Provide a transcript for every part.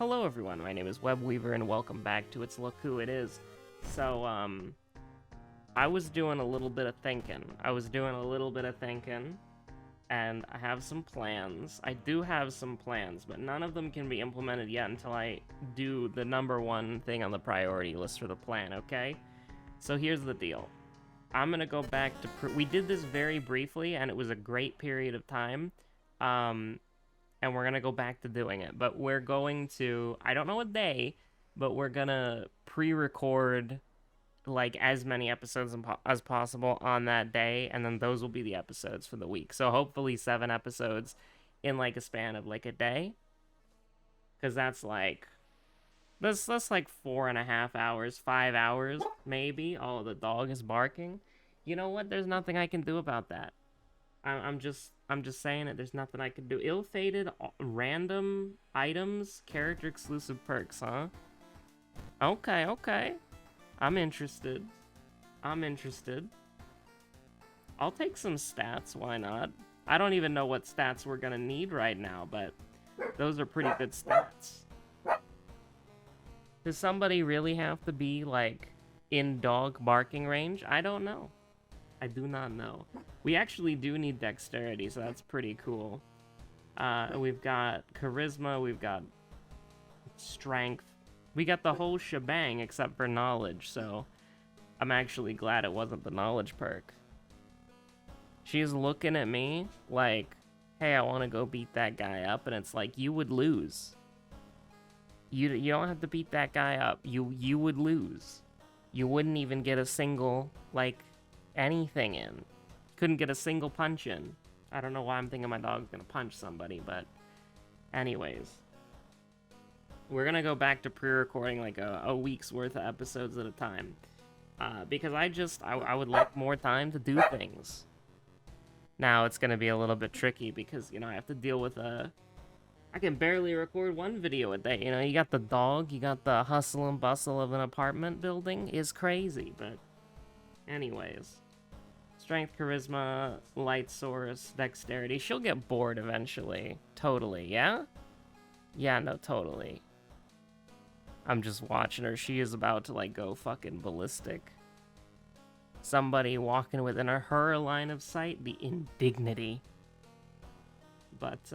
Hello everyone, my name is Webweaver and welcome back to It's Look Who It Is. So, I was doing a little bit of thinking. And I have some plans. I do have some plans, but none of them can be implemented yet until I do the number one thing on the priority list for the plan, okay? So here's the deal. I'm gonna go back to... we did this very briefly, and it was a great period of time. And we're gonna go back to doing it. But we're going to, I don't know a day, but we're gonna pre-record like as many episodes as possible on that day, and then those will be the episodes for the week. So hopefully 7 episodes in like a span of like a day, because that's like 4.5 hours, 5 hours maybe. Oh, the dog is barking. You know what? There's nothing I can do about that. I'm just saying it. There's nothing I can do. Ill-fated random items, character exclusive perks, huh? Okay. I'm interested. I'll take some stats, why not? I don't even know what stats we're gonna need right now, but those are pretty good stats. Does somebody really have to be, like, in dog barking range? I don't know. I do not know. We actually do need dexterity, so that's pretty cool. We've got charisma, we've got strength. We got the whole shebang except for knowledge, so I'm actually glad it wasn't the knowledge perk. She's looking at me like, hey, I want to go beat that guy up, and it's like, you would lose. You don't have to beat that guy up. You would lose. You wouldn't even get a single, like, anything in. Couldn't get a single punch in. I don't know why I'm thinking my dog's gonna punch somebody, but anyways. We're gonna go back to pre-recording like a week's worth of episodes at a time. Because I would like more time to do things. Now it's gonna be a little bit tricky because, you know, I have to deal with I can barely record one video a day. You know, you got the dog, you got the hustle and bustle of an apartment building is crazy, but anyways. Strength, charisma, light source, dexterity. She'll get bored eventually. Totally, yeah? Yeah, no, totally. I'm just watching her. She is about to, like, go fucking ballistic. Somebody walking within her line of sight. The indignity. But,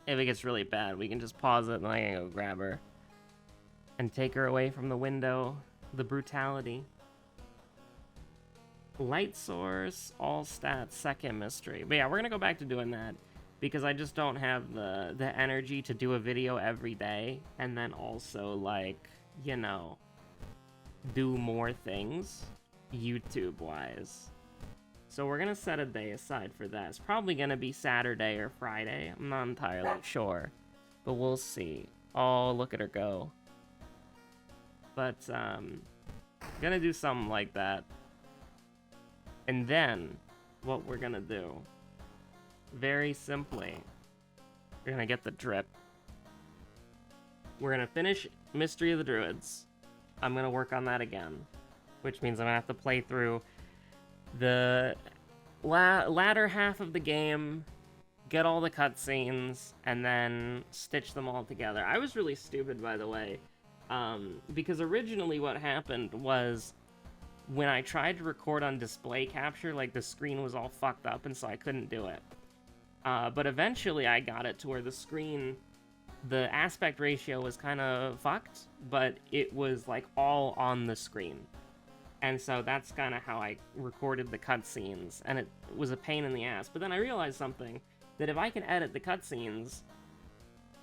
if it gets really bad, we can just pause it and I can go grab her. And take her away from the window. The brutality. Light source, all stats, second mystery. But yeah, we're gonna go back to doing that because I just don't have the energy to do a video every day and then also, like, you know, do more things YouTube-wise. So we're gonna set a day aside for that. It's probably gonna be Saturday or Friday. I'm not entirely sure, but we'll see. Oh, look at her go. But, gonna do something like that. And then, what we're gonna do, very simply, we're gonna get the drip. We're gonna finish Mystery of the Druids. I'm gonna work on that again, which means I'm gonna have to play through the latter half of the game, get all the cutscenes, and then stitch them all together. I was really stupid, by the way, because originally what happened was, when I tried to record on display capture, like, the screen was all fucked up, and so I couldn't do it. But eventually I got it to where the screen, the aspect ratio was kind of fucked, but it was, like, all on the screen. And so that's kind of how I recorded the cutscenes, and it was a pain in the ass. But then I realized something, that if I can edit the cutscenes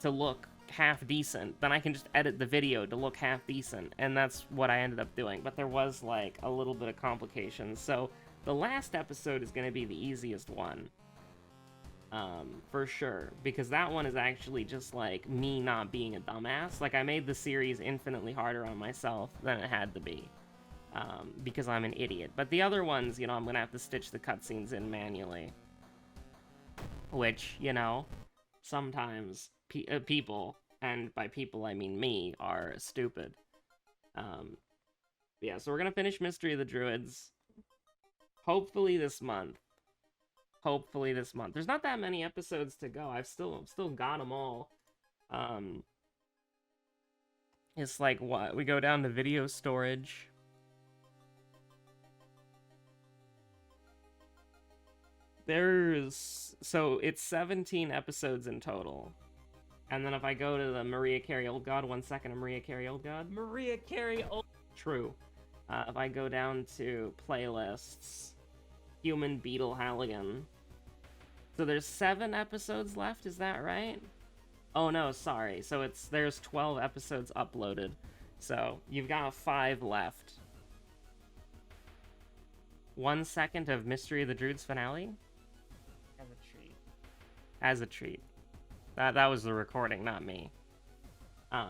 to look half decent, then I can just edit the video to look half decent, and that's what I ended up doing. But there was, like, a little bit of complications, so the last episode is going to be the easiest one, for sure, because that one is actually just, like, me not being a dumbass. Like, I made the series infinitely harder on myself than it had to be, because I'm an idiot. But the other ones, you know, I'm going to have to stitch the cutscenes in manually, which, you know, sometimes people, and by people I mean me, are stupid. Yeah, so we're gonna finish Mystery of the Druids. Hopefully this month. There's not that many episodes to go. I've still got them all. Um, it's like, what? We go down to video storage. So it's 17 episodes in total. And then if I go to the Maria Carey Old God, 1 second, Maria Carey Old God. Maria Carey Old... True. If I go down to playlists, Human Beetle Halligan. So there's 7 episodes left, is that right? Oh no, sorry. So there's 12 episodes uploaded. So you've got 5 left. 1 second of Mystery of the Druids finale? As a treat. As a treat. That was the recording, not me. But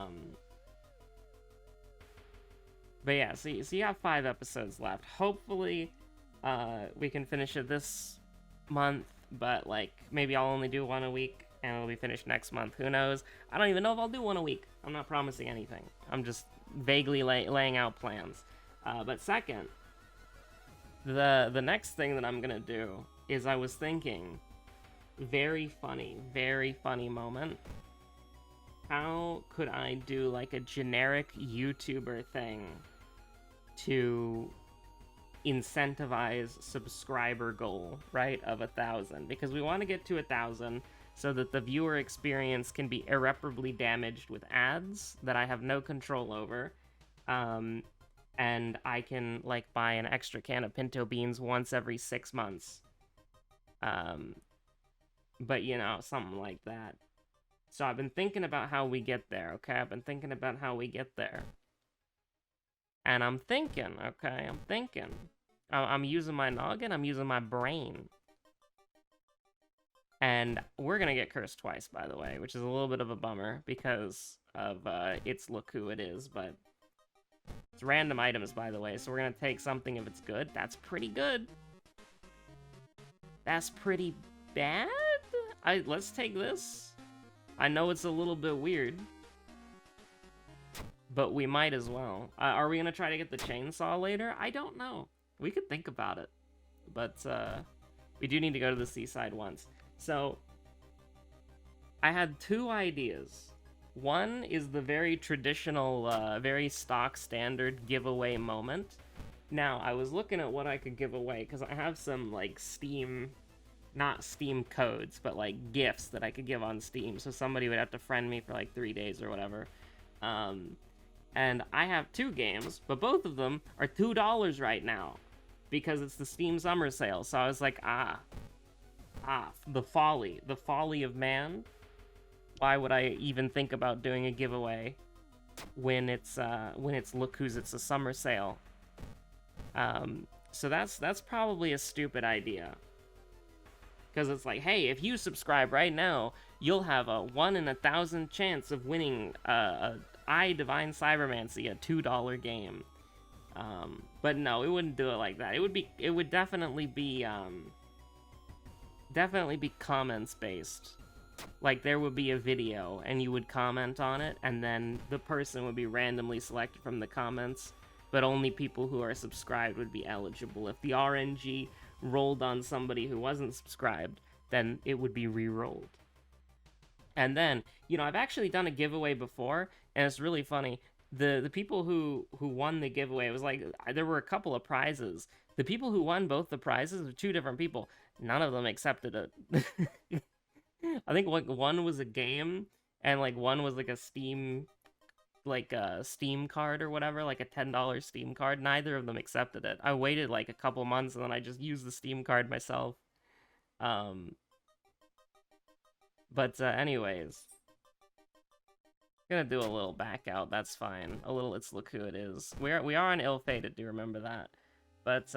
yeah, so you have 5 episodes left. Hopefully, we can finish it this month, but like maybe I'll only do 1 a week, and it'll be finished next month. Who knows? I don't even know if I'll do 1 a week. I'm not promising anything. I'm just vaguely laying out plans. But second, the next thing that I'm gonna do is I was thinking, very funny moment. How could I do like a generic YouTuber thing to incentivize subscriber goal, right, of 1,000? Because we want to get to 1,000 so that the viewer experience can be irreparably damaged with ads that I have no control over. And I can like buy an extra can of pinto beans once every 6 months. But you know, something like that. So I've been thinking about how we get there, okay? I've been thinking about how we get there. And I'm thinking, okay? I'm using my noggin, I'm using my brain. And we're gonna get cursed twice, by the way, which is a little bit of a bummer because of it's Look Who It Is, but it's random items, by the way, so we're gonna take something if it's good. That's pretty good. That's pretty bad? Let's take this. I know it's a little bit weird, but we might as well. Are we gonna try to get the chainsaw later? I don't know. We could think about it, but we do need to go to the seaside once. So I had 2 ideas. One is the very traditional, very stock standard giveaway moment. Now, I was looking at what I could give away, because I have some, like, Steam... not Steam codes, but like gifts that I could give on Steam. So somebody would have to friend me for like 3 days or whatever. And I have 2 games, but both of them are $2 right now because it's the Steam summer sale. So I was like, the folly of man. Why would I even think about doing a giveaway when it's Look Who's It's a summer sale? So that's probably a stupid idea. Because it's like, hey, if you subscribe right now, you'll have a 1 in 1,000 chance of winning I Divine Cybermancy, a $2 game. But no, it wouldn't do it like that. It would definitely be comments based. Like there would be a video and you would comment on it, and then the person would be randomly selected from the comments, but only people who are subscribed would be eligible. If the RNG rolled on somebody who wasn't subscribed, then it would be re-rolled. And then, you know, I've actually done a giveaway before, and it's really funny. The people who won the giveaway, it was like, there were a couple of prizes. The people who won both the prizes were 2 different people. None of them accepted it. I think like one was a game, and like one was like a Steam card or whatever, like a $10 Steam card. Neither of them accepted it. I waited like a couple months, and then I just used the Steam card myself. But anyways, gonna do a little back out. That's fine. A little It's Look Who It Is. We are on ill-fated. Do remember that. But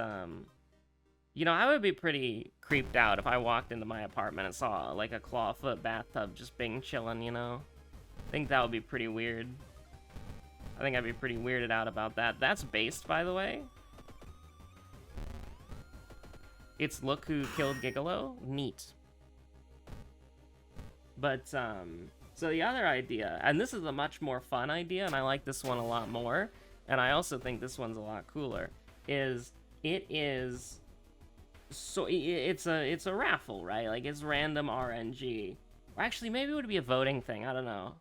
you know, I would be pretty creeped out if I walked into my apartment and saw like a clawfoot bathtub just being chilling. You know, I think that would be pretty weird. I think I'd be pretty weirded out about that. That's based, by the way. It's Look Who Killed Gigolo. Neat. But, so the other idea, and this is a much more fun idea, and I like this one a lot more, and I also think this one's a lot cooler, is, it's a raffle, right? Like, it's random RNG. Actually, maybe it would be a voting thing. I don't know.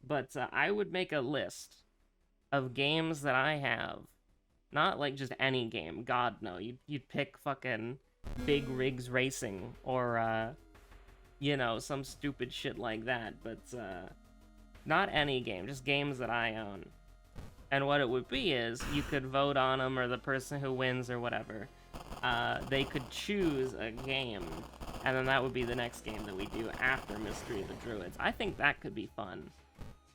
But I would make a list of games that I have. Not like just any game. God, no. You'd pick fucking Big Rigs Racing or, you know, some stupid shit like that. But, not any game. Just games that I own. And what it would be is you could vote on them, or the person who wins or whatever. They could choose a game, and then that would be the next game that we do after Mystery of the Druids. I think that could be fun.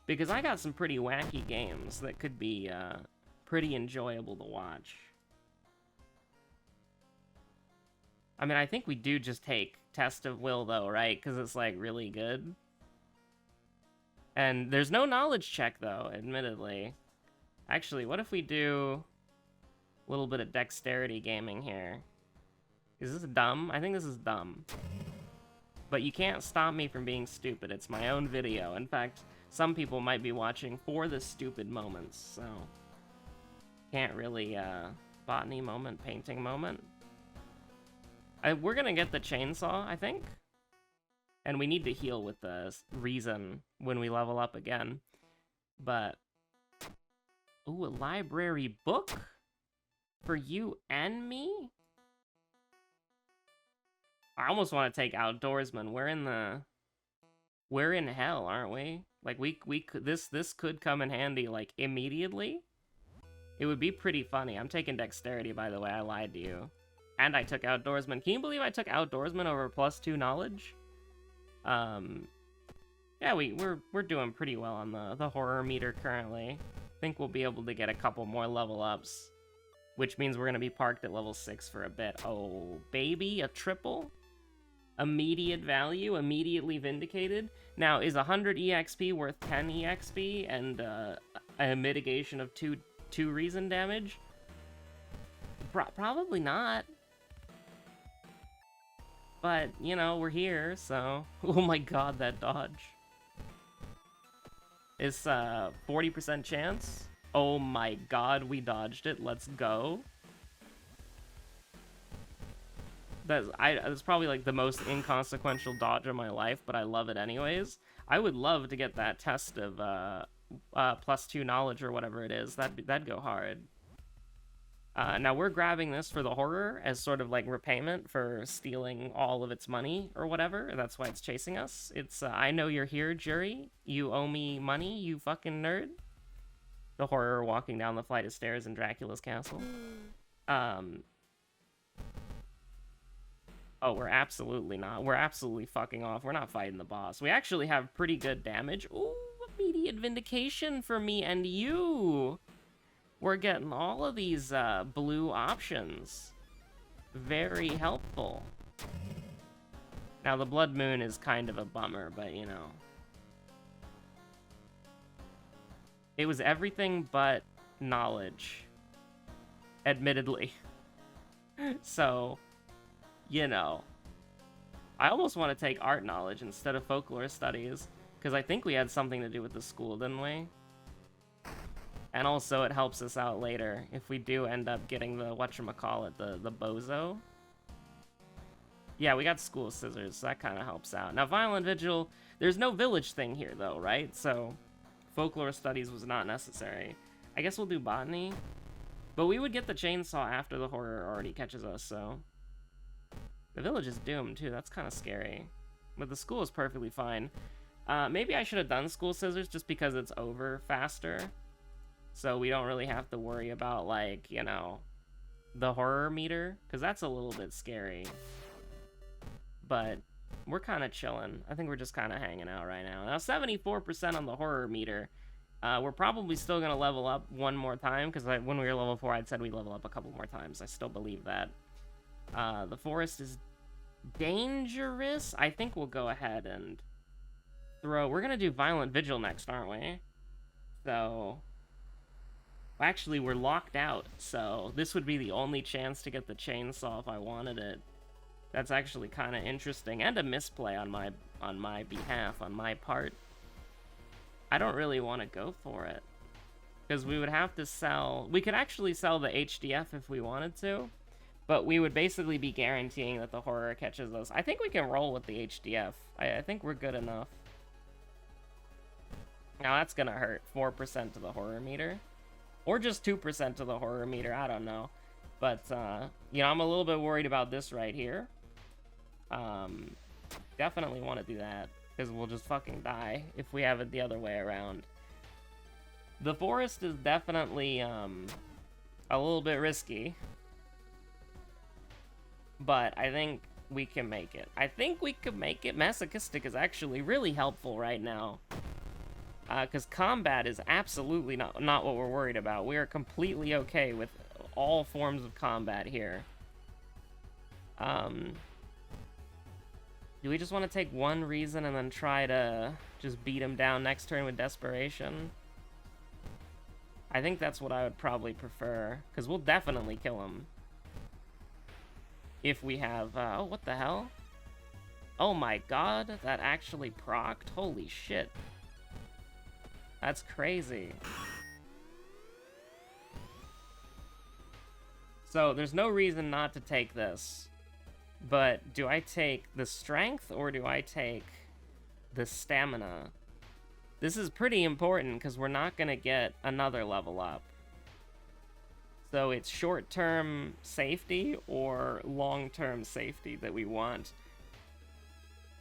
Because I got some pretty wacky games that could be pretty enjoyable to watch. I mean, I think we do just take Test of Will, though, right? Because it's, like, really good. And there's no knowledge check, though, admittedly. Actually, what if we do a little bit of dexterity gaming here? Is this dumb? I think this is dumb. But you can't stop me from being stupid. It's my own video. In fact, some people might be watching for the stupid moments, so... Can't really, botany moment, painting moment. We're gonna get the chainsaw, I think. And we need to heal with the reason when we level up again. But... Ooh, a library book? For you and me? I almost want to take Outdoorsman. We're in hell, aren't we? Like, we could, this could come in handy, like, immediately. It would be pretty funny. I'm taking Dexterity, by the way. I lied to you. And I took Outdoorsman. Can you believe I took Outdoorsman over +2 knowledge? Yeah, we're doing pretty well on the horror meter currently. I think we'll be able to get a couple more level ups, which means we're gonna be parked at level 6 for a bit. Oh, baby, a triple? Immediate value, immediately vindicated. Now, is 100 EXP worth 10 EXP and a mitigation of 2 reason damage? Probably not. But, you know, we're here, so... Oh my god, that dodge. It's 40% chance. Oh my god, we dodged it. Let's go. That's probably like the most inconsequential dodge of my life, but I love it anyways. I would love to get that test of +2 knowledge or whatever it is. That'd go hard. Now we're grabbing this for the horror as sort of like repayment for stealing all of its money or whatever. That's why it's chasing us. It's I know you're here, jury. You owe me money, you fucking nerd. The horror walking down the flight of stairs in Dracula's castle. Oh, we're absolutely not. We're absolutely fucking off. We're not fighting the boss. We actually have pretty good damage. Ooh, immediate vindication for me and you. We're getting all of these blue options. Very helpful. Now, the Blood Moon is kind of a bummer, but, you know. It was everything but knowledge. Admittedly. So... You know, I almost want to take art knowledge instead of folklore studies, because I think we had something to do with the school, didn't we? And also it helps us out later if we do end up getting the, whatchamacallit, the bozo. Yeah, we got school scissors, so that kind of helps out. Now, Violent Vigil, there's no village thing here, though, right? So, folklore studies was not necessary. I guess we'll do botany. But we would get the chainsaw after the horror already catches us, so... The village is doomed, too. That's kind of scary. But the school is perfectly fine. Maybe I should have done school scissors just because it's over faster. So we don't really have to worry about, like, you know, the horror meter. Because that's a little bit scary. But we're kind of chilling. I think we're just kind of hanging out right now. Now, 74% on the horror meter. We're probably still going to level up one more time. Because when we were level 4, I'd said we'd level up a couple more times. I still believe that. The forest is dangerous. I think we'll go ahead and throw... We're gonna do Violent Vigil next, aren't we? So... Actually, we're locked out, so this would be the only chance to get the chainsaw if I wanted it. That's actually kind of interesting, and a misplay on my behalf, on my part. I don't really want to go for it. Because we would have to sell... We could actually sell the HDF if we wanted to. But we would basically be guaranteeing that the horror catches us. I think we can roll with the HDF. I think we're good enough. Now that's gonna hurt. 4% to the horror meter. Or just 2% to the horror meter, I don't know. But, you know, I'm a little bit worried about this right here. Definitely want to do that, because we'll just fucking die if we have it the other way around. The forest is definitely, a little bit risky. But I think we can make it. I think we could make it. Masochistic is actually really helpful right now. Because combat is absolutely not what we're worried about. We are completely okay with all forms of combat here. Do we just want to take one reason and then try to just beat him down next turn with desperation? I think that's what I would probably prefer, because we'll definitely kill him. If we have, oh, what the hell? Oh my god, that actually procced? Holy shit. That's crazy. So, there's no reason not to take this. But, do I take the strength, or do I take the stamina? This is pretty important, because we're not going to get another level up. So it's short-term safety or long-term safety that we want.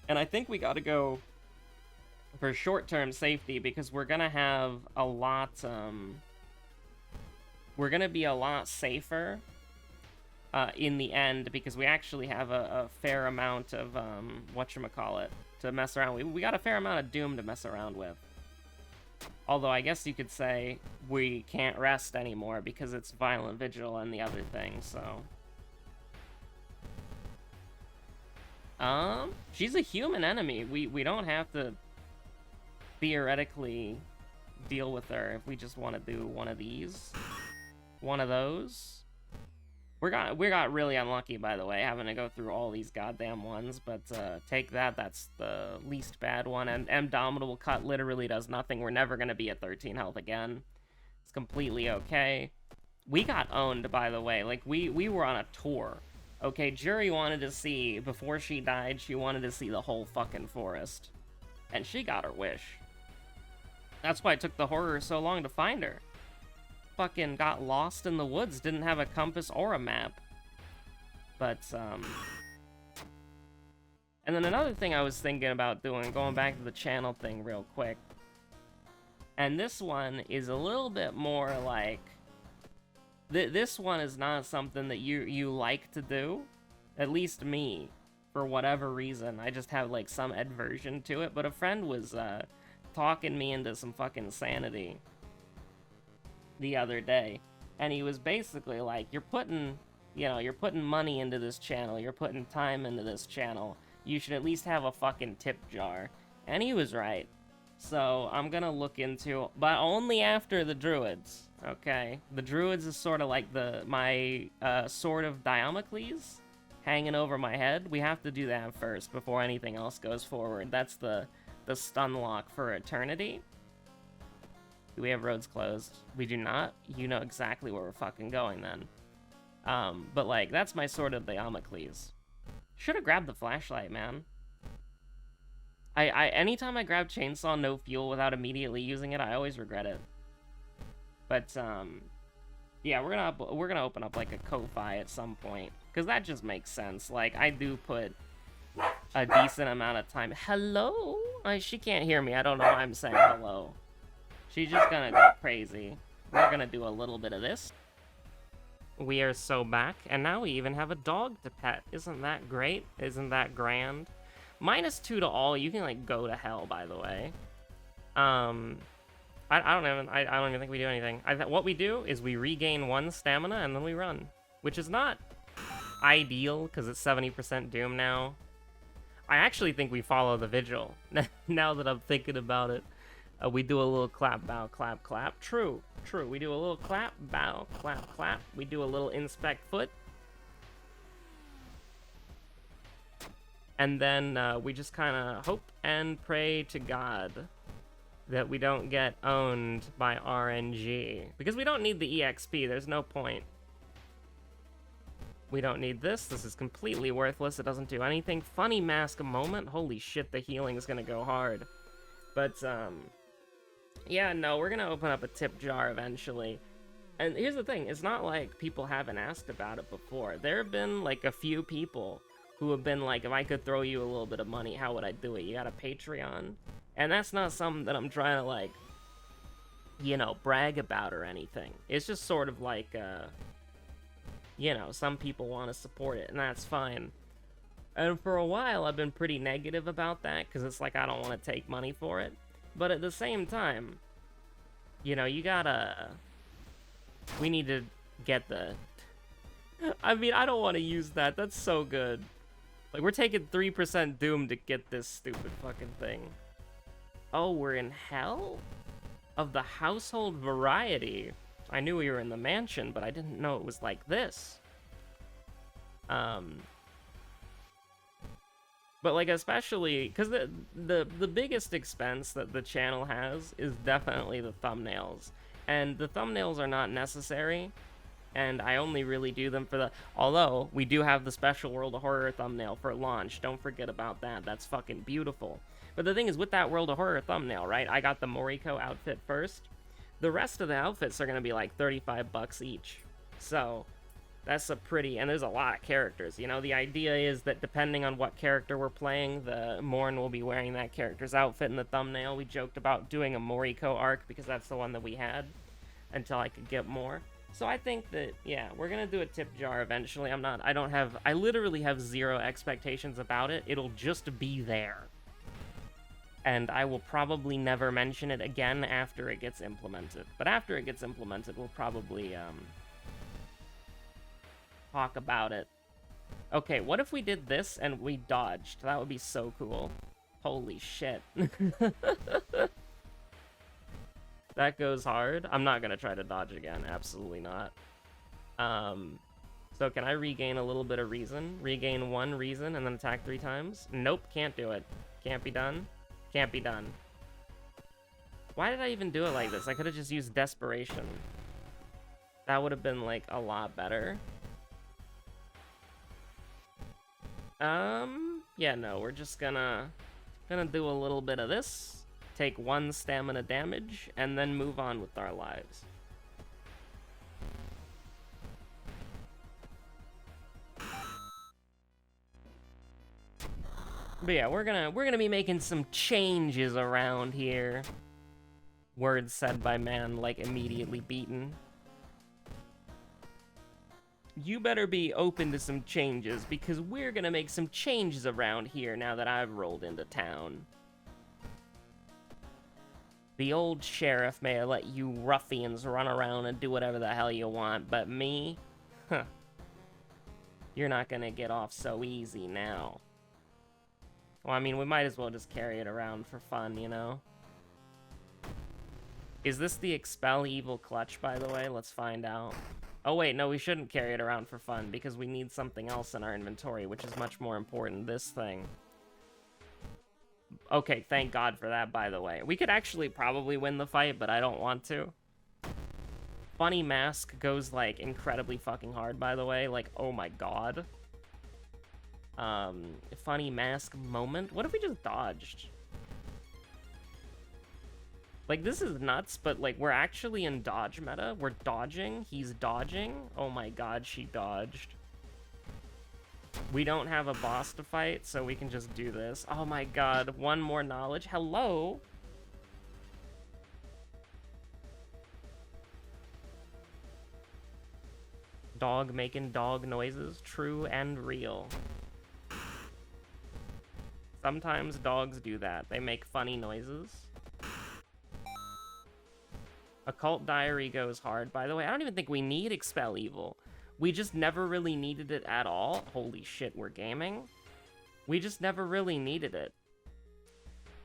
And I think we gotta go for short-term safety because we're gonna have a lot, we're gonna be a lot safer in the end because we actually have a fair amount of, whatchamacallit, to mess around with. We got a fair amount of Doom to mess around with. Although I guess you could say we can't rest anymore because it's Violent Vigil and the other thing, so... she's a human enemy. We don't have to theoretically deal with her if we just want to do one of these. One of those. We got really unlucky, by the way, having to go through all these goddamn ones, but take that, that's the least bad one, and Indomitable Cut literally does nothing. We're never going to be at 13 health again. It's completely okay. We got owned, by the way. Like, we were on a tour. Okay, Jury wanted to see, before she died, she wanted to see the whole fucking forest. And she got her wish. That's why it took the horror so long to find her. Fucking got lost in the woods, didn't have a compass or a map. But, and then another thing I was thinking about doing, going back to the channel thing real quick. And this one is a little bit more like... This one is not something that you like to do. At least me. For whatever reason. I just have, like, some aversion to it. But a friend was, talking me into some fucking sanity the other day, and he was basically like, you're putting money into this channel, you're putting time into this channel, you should at least have a fucking tip jar. And he was right. So I'm gonna look into, but only after the druids, okay? The druids is sort of like my sword of Diomocles hanging over my head. We have to do that first before anything else goes forward. That's the stun lock for eternity. Do we have roads closed? We do not. You know exactly where we're fucking going then. But like, that's my sword of Diomocles. Should have grabbed the flashlight, man. Anytime I grab chainsaw no fuel without immediately using it, I always regret it. But yeah, we're gonna open up like a Ko-Fi at some point, cause that just makes sense. Like, I do put a decent amount of time. Hello? She can't hear me. I don't know why I'm saying hello. She's just gonna go crazy. We're gonna do a little bit of this. We are so back, and now we even have a dog to pet. Isn't that great? Isn't that grand? -2 to all. You can, like, go to hell, by the way. I don't even think we do anything. What we do is we regain 1 stamina, and then we run. Which is not ideal, because it's 70% Doom now. I actually think we follow the Vigil, now that I'm thinking about it. We do a little clap, bow, clap, clap. True. We do a little clap, bow, clap, clap. We do a little inspect foot. And then we just kind of hope and pray to God that we don't get owned by RNG. Because we don't need the EXP, there's no point. We don't need this. This is completely worthless. It doesn't do anything. Funny mask moment. Holy shit, the healing is gonna go hard. But, yeah, no, we're gonna open up a tip jar eventually. And here's the thing, it's not like people haven't asked about it before. There have been, like, a few people who have been like, if I could throw you a little bit of money, how would I do it? You got a Patreon? And that's not something that I'm trying to, like, you know, brag about or anything. It's just sort of like, you know, some people want to support it, and that's fine. And for a while, I've been pretty negative about that, because it's like I don't want to take money for it. But at the same time, you know, you gotta... We need to get the... I mean, I don't want to use that. That's so good. Like, we're taking 3% Doom to get this stupid fucking thing. Oh, we're in hell? Of the household variety. I knew we were in the mansion, but I didn't know it was like this. But, like, especially... Because the biggest expense that the channel has is definitely the thumbnails. And the thumbnails are not necessary, and I only really do them for the... Although, we do have the special World of Horror thumbnail for launch. Don't forget about that. That's fucking beautiful. But the thing is, with that World of Horror thumbnail, right? I got the Moriko outfit first. The rest of the outfits are going to be like 35 bucks each. So, that's a pretty... And there's a lot of characters, you know? The idea is that depending on what character we're playing, the Morn will be wearing that character's outfit in the thumbnail. We joked about doing a Moriko arc because that's the one that we had until I could get more. So I think that, yeah, we're gonna do a tip jar eventually. I literally have zero expectations about it. It'll just be there. And I will probably never mention it again after it gets implemented. But after it gets implemented, we'll probably, talk about it. Okay, what if we did this and we dodged? That would be so cool. Holy shit. That goes hard. I'm not gonna try to dodge again. Absolutely not. So can I regain a little bit of reason? Regain 1 reason and then attack 3 times? Nope, can't do it. Can't be done. Can't be done. Why did I even do it like this? I could have just used desperation. That would have been, like, a lot better. Yeah, no, we're just gonna do a little bit of this. Take 1 stamina damage, and then move on with our lives. But yeah, we're gonna be making some changes around here. Words said by man, like, immediately beaten. You better be open to some changes, because we're gonna make some changes around here now that I've rolled into town. The old sheriff may have let you ruffians run around and do whatever the hell you want, but me? Huh. You're not gonna get off so easy now. Well, I mean, we might as well just carry it around for fun, you know? Is this the Expel Evil Clutch, by the way? Let's find out. Oh wait, no, we shouldn't carry it around for fun, because we need something else in our inventory, which is much more important, this thing. Okay, thank God for that, by the way. We could actually probably win the fight, but I don't want to. Funny Mask goes, like, incredibly fucking hard, by the way. Like, oh my god. Funny Mask moment? What if we just dodged? Like, this is nuts, but, like, we're actually in dodge meta. We're dodging. He's dodging. Oh my god, she dodged. We don't have a boss to fight, so we can just do this. Oh my god, 1 more knowledge. Hello? Dog making dog noises, true and real. Sometimes dogs do that. They make funny noises. Occult Diary goes hard, by the way. I don't even think we need Expel Evil. We just never really needed it at all. Holy shit, we're gaming? We just never really needed it.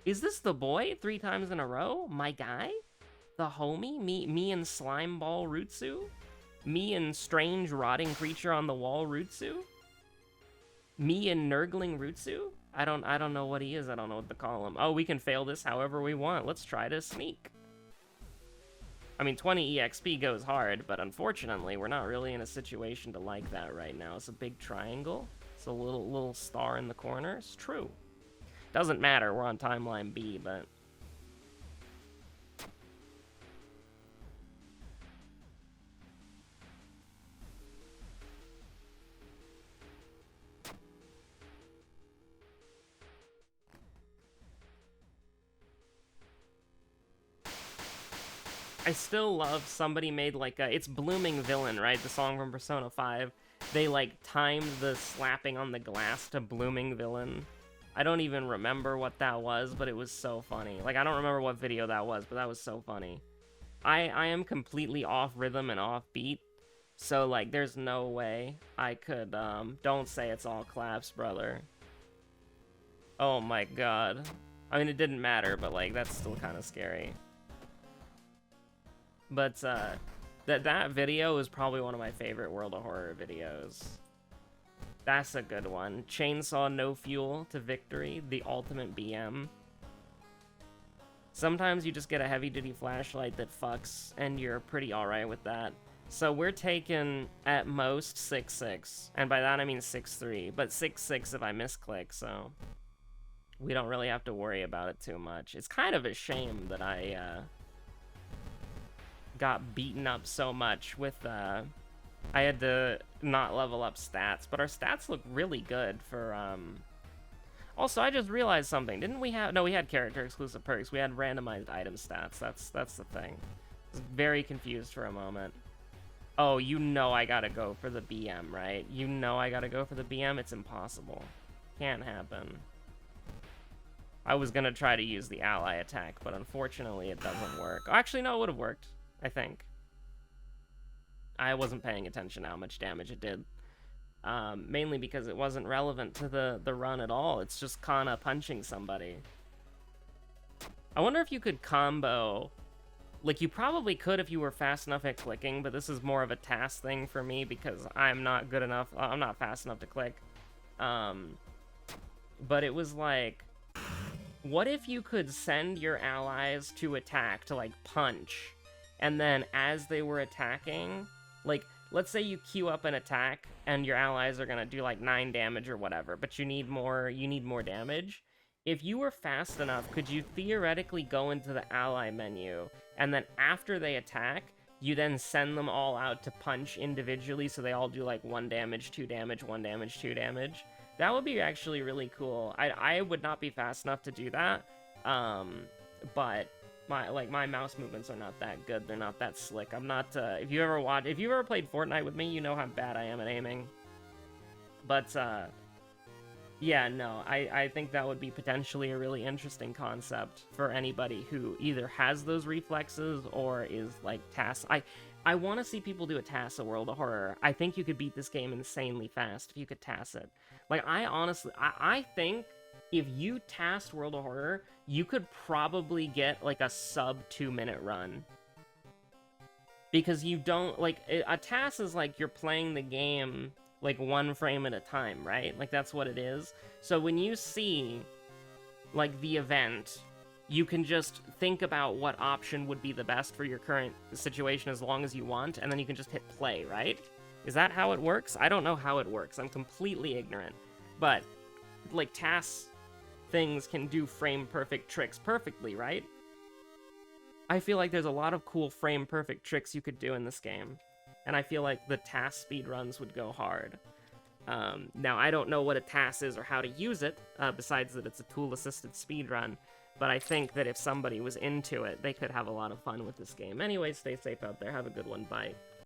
Is this the boy 3 times in a row? My guy? The homie? Me and Slimeball Rutsu? Me and strange rotting creature on the wall Rutsu? Me and Nurgling Rutsu? I don't know what he is. I don't know what to call him. Oh, we can fail this however we want. Let's try to sneak. I mean, 20 EXP goes hard, but unfortunately, we're not really in a situation to like that right now. It's a big triangle. It's a little star in the corner. It's true. Doesn't matter, we're on timeline B, but... I still love somebody made like a... It's Blooming Villain, right? The song from Persona 5. They like timed the slapping on the glass to Blooming Villain. I don't even remember what that was, but it was so funny. Like, I don't remember what video that was, but that was so funny. I am completely off rhythm and off beat, so, like, there's no way I could, don't say it's all claps, brother. Oh my god. I mean, it didn't matter, but, like, that's still kind of scary. But, that video is probably one of my favorite World of Horror videos. That's a good one. Chainsaw No Fuel to Victory, the ultimate BM. Sometimes you just get a heavy-duty flashlight that fucks, and you're pretty alright with that. So we're taking, at most, 6-6. And by that I mean 6-3. But 6-6 if I misclick, so... we don't really have to worry about it too much. It's kind of a shame that I, got beaten up so much with, I had to not level up stats, but our stats look really good for, Also, I just realized something. Didn't we have... No, we had character-exclusive perks. We had randomized item stats. That's the thing. I was very confused for a moment. Oh, you know I gotta go for the BM, right? You know I gotta go for the BM? It's impossible. Can't happen. I was gonna try to use the ally attack, but unfortunately it doesn't work. Actually, no, it would have worked, I think. I wasn't paying attention how much damage it did. Mainly because it wasn't relevant to the run at all. It's just Kana punching somebody. I wonder if you could combo... Like, you probably could if you were fast enough at clicking, but this is more of a task thing for me because I'm not good enough... I'm not fast enough to click. But it was like... What if you could send your allies to attack, to, like, punch, and then as they were attacking... Like, let's say you queue up an attack, and your allies are gonna do, like, 9 damage or whatever, but you need more damage. If you were fast enough, could you theoretically go into the ally menu, and then after they attack, you then send them all out to punch individually, so they all do, like, 1 damage, 2 damage, 1 damage, 2 damage? That would be actually really cool. I would not be fast enough to do that, but... my mouse movements are not that good. They're not that slick. I'm not, if you've ever played Fortnite with me, you know how bad I am at aiming. But, yeah, no, I think that would be potentially a really interesting concept for anybody who either has those reflexes or is, like, task... I want to see people do a TAS of World of Horror. I think you could beat this game insanely fast if you could TAS it. Like, I honestly... I think... If you tasked World of Horror, you could probably get, like, a sub-2-minute run. Because you don't, like, a task is like you're playing the game, like, 1 frame at a time, right? Like, that's what it is. So when you see, like, the event, you can just think about what option would be the best for your current situation as long as you want, and then you can just hit play, right? Is that how it works? I don't know how it works. I'm completely ignorant. But, like, tasks... things can do frame-perfect tricks perfectly, right? I feel like there's a lot of cool frame-perfect tricks you could do in this game, and I feel like the TAS speedruns would go hard. Now, I don't know what a TAS is or how to use it, besides that it's a tool-assisted speedrun, but I think that if somebody was into it, they could have a lot of fun with this game. Anyway, stay safe out there. Have a good one. Bye.